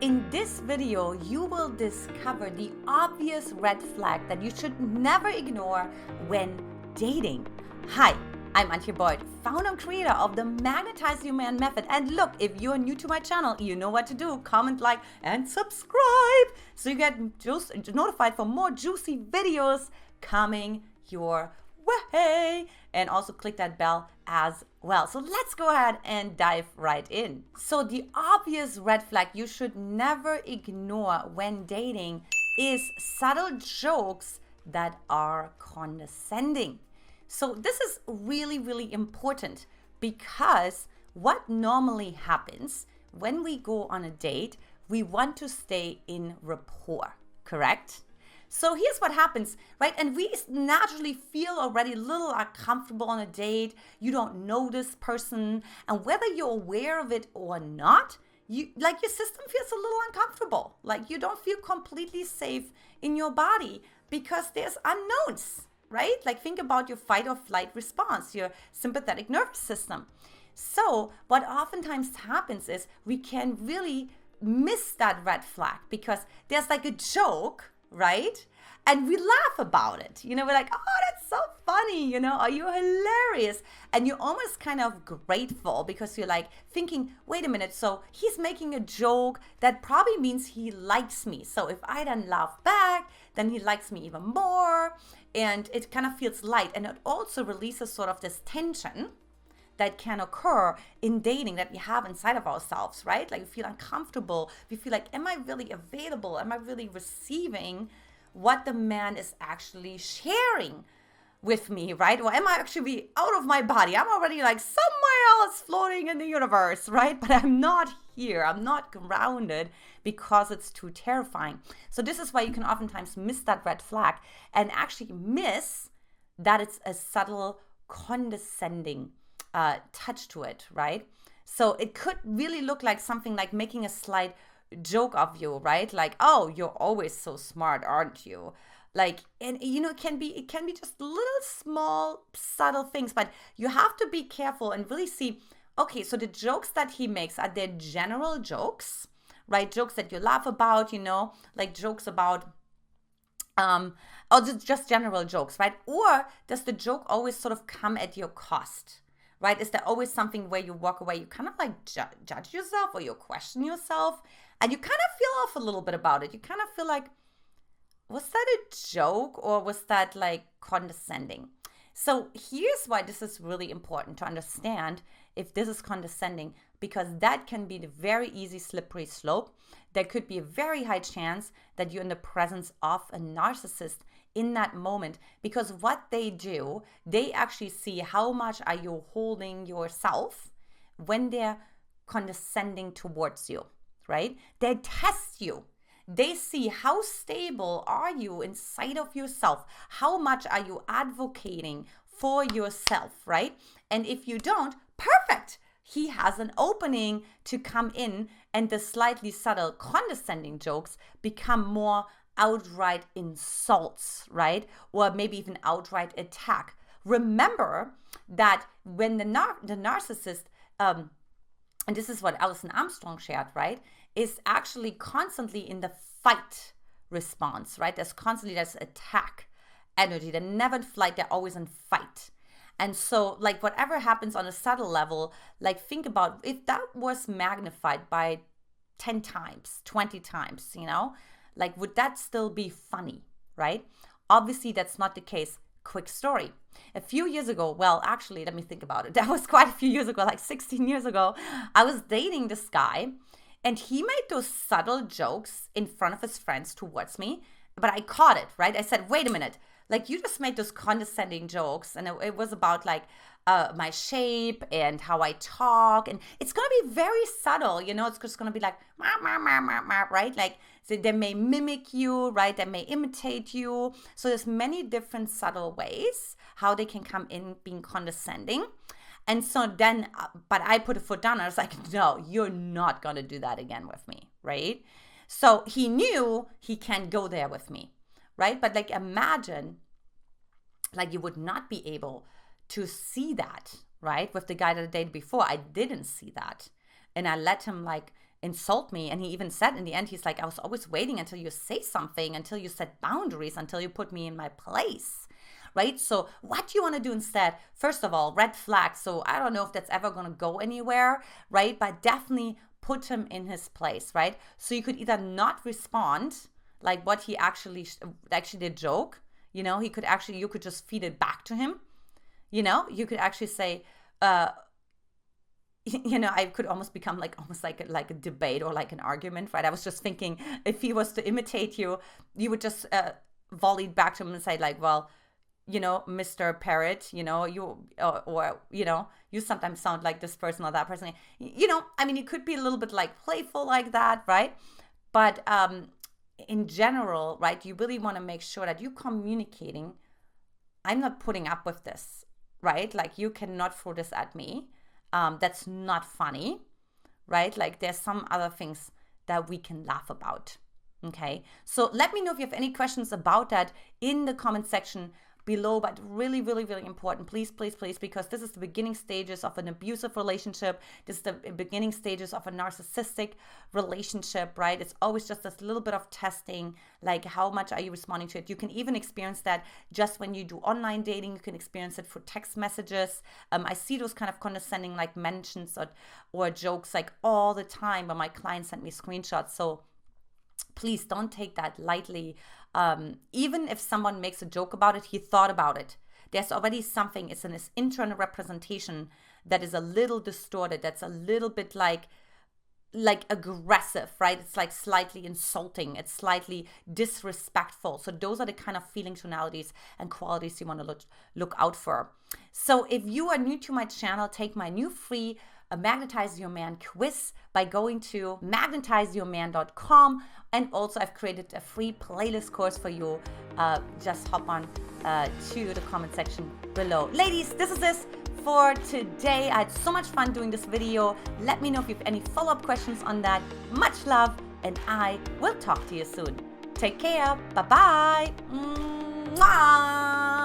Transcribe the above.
In this video, you will discover the obvious red flag that you should never ignore when dating. Hi, I'm Antia, founder and creator of the Magnetize Your Man Method. And look, if you're new to my channel, you know what to do. Comment, like, and subscribe so you get notified for more juicy videos coming your way. And also click that bell as well. So let's go ahead and dive right in. So the obvious red flag you should never ignore when dating is subtle jokes that are condescending. So this is really, really important because what normally happens when we go on a date, we want to stay in rapport, correct? So here's what happens, right? And we naturally feel already a little uncomfortable on a date. You don't know this person. And whether you're aware of it or not, your system feels a little uncomfortable. Like you don't feel completely safe in your body because there's unknowns, right? Like think about your fight or flight response, your sympathetic nervous system. So what oftentimes happens is we can really miss that red flag because there's like a joke, right? And we laugh about it. We're like, oh, that's so funny, or you're hilarious. And you're almost kind of grateful because you're like thinking, wait a minute, so he's making a joke that probably means he likes me. So if I then laugh back, then he likes me even more. And it kind of feels light. And it also releases sort of this tension that can occur in dating that we have inside of ourselves, right? Like we feel uncomfortable. We feel like, am I really available? Am I really receiving what the man is actually sharing with me, right? Or am I actually out of my body? I'm already like somewhere else floating in the universe, right? But I'm not here. I'm not grounded because it's too terrifying. So this is why you can oftentimes miss that red flag and actually miss that it's a subtle, condescending touch to it, right? So it could really look like something like making a slight joke of you, right? Like, oh, you're always so smart, aren't you? Like, and it can be just little small subtle things, but you have to be careful and really see, okay, so the jokes that he makes, are they general jokes, right? Jokes that you laugh about, like jokes about or just general jokes, right? Or does the joke always sort of come at your cost? Right? Is there always something where you walk away, you kind of like judge yourself or you question yourself and you kind of feel off a little bit about it. You kind of feel like, was that a joke or was that like condescending? So here's why this is really important to understand if this is condescending, because that can be the very easy slippery slope. There could be a very high chance that you're in the presence of a narcissist in that moment, because what they do, they actually see how much are you holding yourself when they're condescending towards you, right? They test you. They see how stable are you inside of yourself, how much are you advocating for yourself, right? And if you don't, perfect. He has an opening to come in, and the slightly subtle condescending jokes become more outright insults, right? Or maybe even outright attack. Remember that when the narcissist, and this is what Alison Armstrong shared, right, is actually constantly in the fight response, right? There's attack energy. They're never in flight, they're always in fight. And so like whatever happens on a subtle level, like think about if that was magnified by 10 times, 20 times, like, would that still be funny, right? Obviously, that's not the case. Quick story. A few years ago, well, actually, let me think about it. That was quite a few years ago, like 16 years ago. I was dating this guy, and he made those subtle jokes in front of his friends towards me, but I caught it, right? I said, wait a minute. Like, you just made those condescending jokes, and it was about, like, my shape and how I talk, and it's going to be very subtle, it's just going to be like, right? Like, so they may mimic you, right? They may imitate you. So there's many different subtle ways how they can come in being condescending. And so then, but I put a foot down, and I was like, no, you're not going to do that again with me, right? So he knew he can't go there with me, right? But like, imagine, like, you would not be able to see that, right? With the guy that I dated before, I didn't see that. And I let him like insult me. And he even said in the end, he's like, I was always waiting until you say something, until you set boundaries, until you put me in my place. Right? So what you want to do instead, first of all, red flag. So I don't know if that's ever going to go anywhere, right? But definitely put him in his place, right? So you could either not respond, like what he actually did joke, you know, you could just feed it back to him. You know, you could actually say, you know, I could almost become almost like a debate or like an argument, right? I was just thinking, if he was to imitate you, you would just volley back to him and say like, well, you know, Mr. Parrot, you know, or you know, you sometimes sound like this person or that person. You know, I mean, it could be a little bit like playful like that, right? But in general, right, you really want to make sure that you're communicating. I'm not putting up with this, right? Like, you cannot throw this at me. That's not funny, right? Like, there's some other things that we can laugh about. Okay, so let me know if you have any questions about that in the comment section below. But really, really, really important, please, please, please, because this is the beginning stages of an abusive relationship. This is the beginning stages of a narcissistic relationship, right? It's always just this little bit of testing, like how much are you responding to it. You can even experience that just when you do online dating. You can experience it for text messages. I see those kind of condescending like mentions or jokes like all the time when my clients send me screenshots. So please don't take that lightly. Even if someone makes a joke about it, he thought about it. There's already something, it's in his internal representation that is a little distorted, that's a little bit like aggressive, right? It's like slightly insulting, it's slightly disrespectful. So those are the kind of feeling tonalities and qualities you want to look out for. So if you are new to my channel, take my new free Magnetize Your Man quiz by going to magnetizeyourman.com. And also I've created a free playlist course for you. Just hop on to the comment section below. Ladies, this is it for today. I had so much fun doing this video. Let me know if you have any follow-up questions on that. Much love, and I will talk to you soon. Take care. Bye-bye. Mwah.